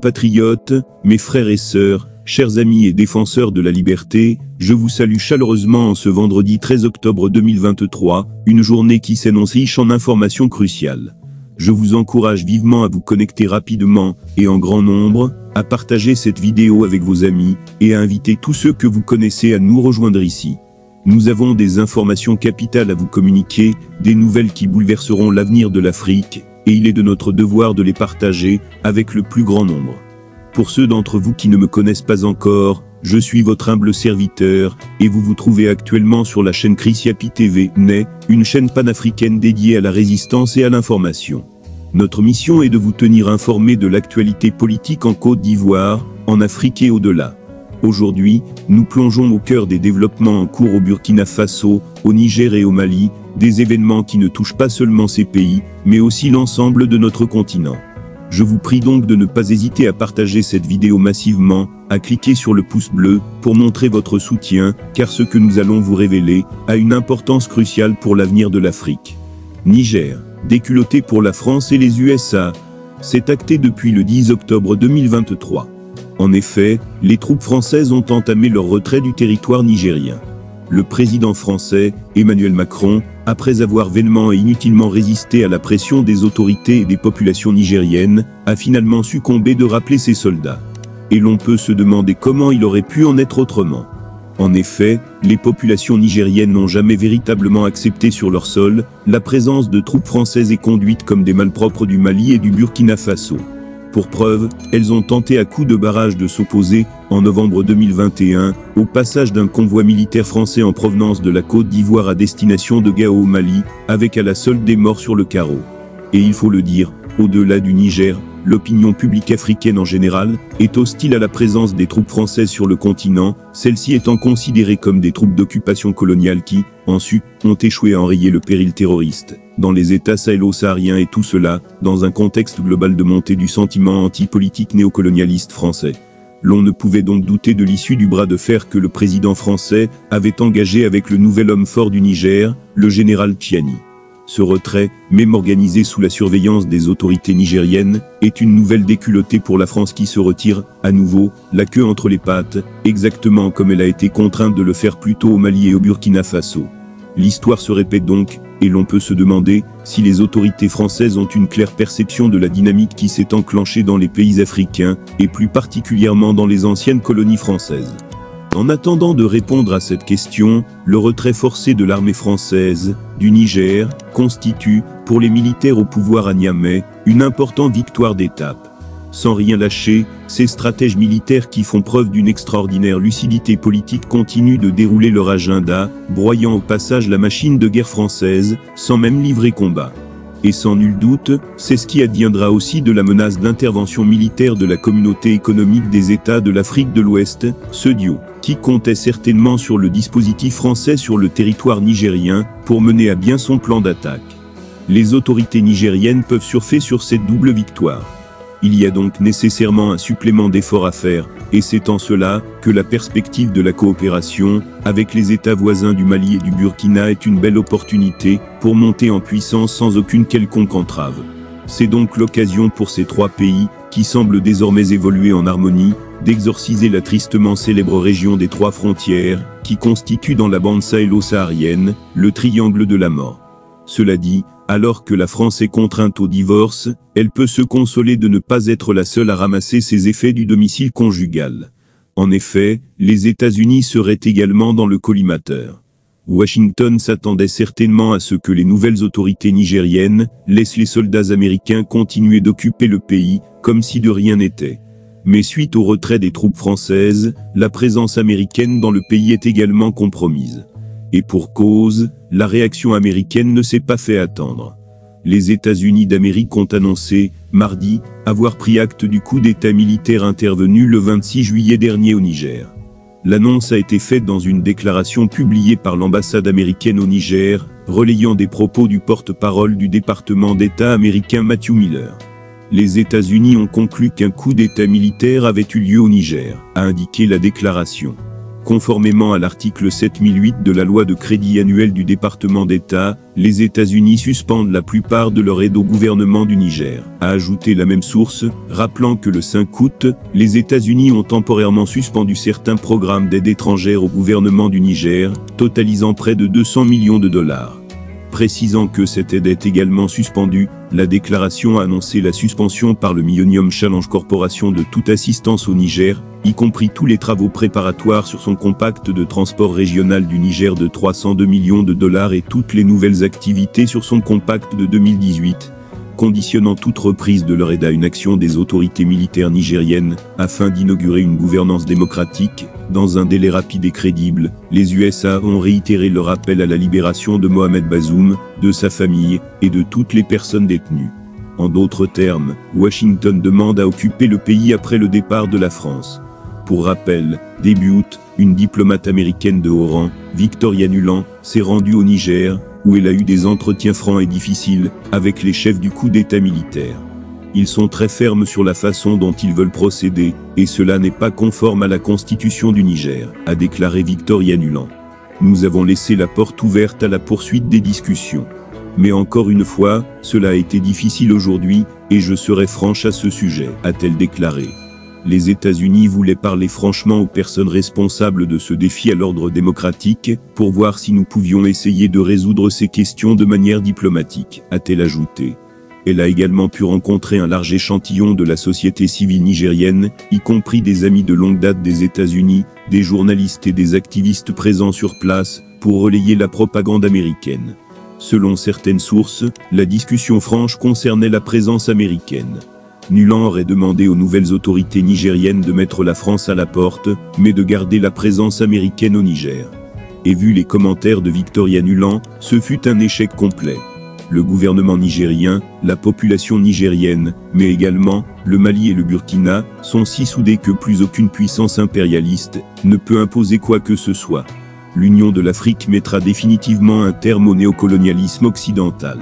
compatriotes, mes frères et sœurs, chers amis et défenseurs de la liberté, je vous salue chaleureusement en ce vendredi 13 octobre 2023, une journée qui s'annonce riche en informations cruciales. Je vous encourage vivement à vous connecter rapidement, et en grand nombre, à partager cette vidéo avec vos amis, et à inviter tous ceux que vous connaissez à nous rejoindre ici. Nous avons des informations capitales à vous communiquer, des nouvelles qui bouleverseront l'avenir de l'Afrique, et il est de notre devoir de les partager, avec le plus grand nombre. Pour ceux d'entre vous qui ne me connaissent pas encore, je suis votre humble serviteur, et vous vous trouvez actuellement sur la chaîne Chris Yapi TV, une chaîne panafricaine dédiée à la résistance et à l'information. Notre mission est de vous tenir informés de l'actualité politique en Côte d'Ivoire, en Afrique et au-delà. Aujourd'hui, nous plongeons au cœur des développements en cours au Burkina Faso, au Niger et au Mali, des événements qui ne touchent pas seulement ces pays, mais aussi l'ensemble de notre continent. Je vous prie donc de ne pas hésiter à partager cette vidéo massivement, à cliquer sur le pouce bleu, pour montrer votre soutien, car ce que nous allons vous révéler, a une importance cruciale pour l'avenir de l'Afrique. Niger, déculotté pour la France et les USA, c'est acté depuis le 10 octobre 2023. En effet, les troupes françaises ont entamé leur retrait du territoire nigérien. Le président français, Emmanuel Macron, après avoir vainement et inutilement résisté à la pression des autorités et des populations nigériennes, a finalement succombé de rappeler ses soldats. Et l'on peut se demander comment il aurait pu en être autrement. En effet, les populations nigériennes n'ont jamais véritablement accepté sur leur sol la présence de troupes françaises et conduites comme des malpropres du Mali et du Burkina Faso. Pour preuve, elles ont tenté à coups de barrage de s'opposer, en novembre 2021, au passage d'un convoi militaire français en provenance de la Côte d'Ivoire à destination de Gao au Mali, avec à la solde des morts sur le carreau. Et il faut le dire, au-delà du Niger, l'opinion publique africaine en général est hostile à la présence des troupes françaises sur le continent, celles-ci étant considérées comme des troupes d'occupation coloniale qui, ensuite, ont échoué à enrayer le péril terroriste dans les États sahélo-sahariens, et tout cela, dans un contexte global de montée du sentiment anti-politique néocolonialiste français. L'on ne pouvait donc douter de l'issue du bras de fer que le président français avait engagé avec le nouvel homme fort du Niger, le général Tchiani. Ce retrait, même organisé sous la surveillance des autorités nigériennes, est une nouvelle déculottée pour la France qui se retire, à nouveau, la queue entre les pattes, exactement comme elle a été contrainte de le faire plus tôt au Mali et au Burkina Faso. L'histoire se répète donc, et l'on peut se demander si les autorités françaises ont une claire perception de la dynamique qui s'est enclenchée dans les pays africains, et plus particulièrement dans les anciennes colonies françaises. En attendant de répondre à cette question, le retrait forcé de l'armée française, du Niger, constitue, pour les militaires au pouvoir à Niamey, une importante victoire d'étape. Sans rien lâcher, ces stratèges militaires qui font preuve d'une extraordinaire lucidité politique continuent de dérouler leur agenda, broyant au passage la machine de guerre française, sans même livrer combat. Et sans nul doute, c'est ce qui adviendra aussi de la menace d'intervention militaire de la communauté économique des États de l'Afrique de l'Ouest, CEDEAO, qui comptait certainement sur le dispositif français sur le territoire nigérien, pour mener à bien son plan d'attaque. Les autorités nigériennes peuvent surfer sur cette double victoire. Il y a donc nécessairement un supplément d'efforts à faire, et c'est en cela que la perspective de la coopération avec les États voisins du Mali et du Burkina est une belle opportunité pour monter en puissance sans aucune quelconque entrave. C'est donc l'occasion pour ces trois pays, qui semblent désormais évoluer en harmonie, d'exorciser la tristement célèbre région des trois frontières, qui constitue dans la bande sahélo-saharienne, le triangle de la mort. Cela dit, alors que la France est contrainte au divorce, elle peut se consoler de ne pas être la seule à ramasser ses effets du domicile conjugal. En effet, les États-Unis seraient également dans le collimateur. Washington s'attendait certainement à ce que les nouvelles autorités nigériennes laissent les soldats américains continuer d'occuper le pays, comme si de rien n'était. Mais suite au retrait des troupes françaises, la présence américaine dans le pays est également compromise. Et pour cause, la réaction américaine ne s'est pas fait attendre. Les États-Unis d'Amérique ont annoncé, mardi, avoir pris acte du coup d'État militaire intervenu le 26 juillet dernier au Niger. L'annonce a été faite dans une déclaration publiée par l'ambassade américaine au Niger, relayant des propos du porte-parole du département d'État américain Matthew Miller. Les États-Unis ont conclu qu'un coup d'État militaire avait eu lieu au Niger, a indiqué la déclaration. Conformément à l'article 7008 de la loi de crédit annuel du département d'État, les États-Unis suspendent la plupart de leur aide au gouvernement du Niger. A ajouté la même source, rappelant que le 5 août, les États-Unis ont temporairement suspendu certains programmes d'aide étrangère au gouvernement du Niger, totalisant près de 200 millions de dollars. Précisant que cette aide est également suspendue, la déclaration a annoncé la suspension par le Millennium Challenge Corporation de toute assistance au Niger, y compris tous les travaux préparatoires sur son compact de transport régional du Niger de 302 millions de dollars et toutes les nouvelles activités sur son compact de 2018, conditionnant toute reprise de leur aide à une action des autorités militaires nigériennes, afin d'inaugurer une gouvernance démocratique. Dans un délai rapide et crédible, les USA ont réitéré leur appel à la libération de Mohamed Bazoum, de sa famille, et de toutes les personnes détenues. En d'autres termes, Washington demande à occuper le pays après le départ de la France. Pour rappel, début août, une diplomate américaine de haut rang, Victoria Nuland, s'est rendue au Niger, où elle a eu des entretiens francs et difficiles, avec les chefs du coup d'État militaire. Ils sont très fermes sur la façon dont ils veulent procéder, et cela n'est pas conforme à la constitution du Niger, a déclaré Victoria Nuland. Nous avons laissé la porte ouverte à la poursuite des discussions. Mais encore une fois, cela a été difficile aujourd'hui, et je serai franche à ce sujet, a-t-elle déclaré. Les États-Unis voulaient parler franchement aux personnes responsables de ce défi à l'ordre démocratique, pour voir si nous pouvions essayer de résoudre ces questions de manière diplomatique, a-t-elle ajouté. Elle a également pu rencontrer un large échantillon de la société civile nigérienne, y compris des amis de longue date des États-Unis, des journalistes et des activistes présents sur place, pour relayer la propagande américaine. Selon certaines sources, la discussion franche concernait la présence américaine. Nuland aurait demandé aux nouvelles autorités nigériennes de mettre la France à la porte, mais de garder la présence américaine au Niger. Et vu les commentaires de Victoria Nuland, ce fut un échec complet. Le gouvernement nigérien, la population nigérienne, mais également, le Mali et le Burkina, sont si soudés que plus aucune puissance impérialiste ne peut imposer quoi que ce soit. L'Union de l'Afrique mettra définitivement un terme au néocolonialisme occidental.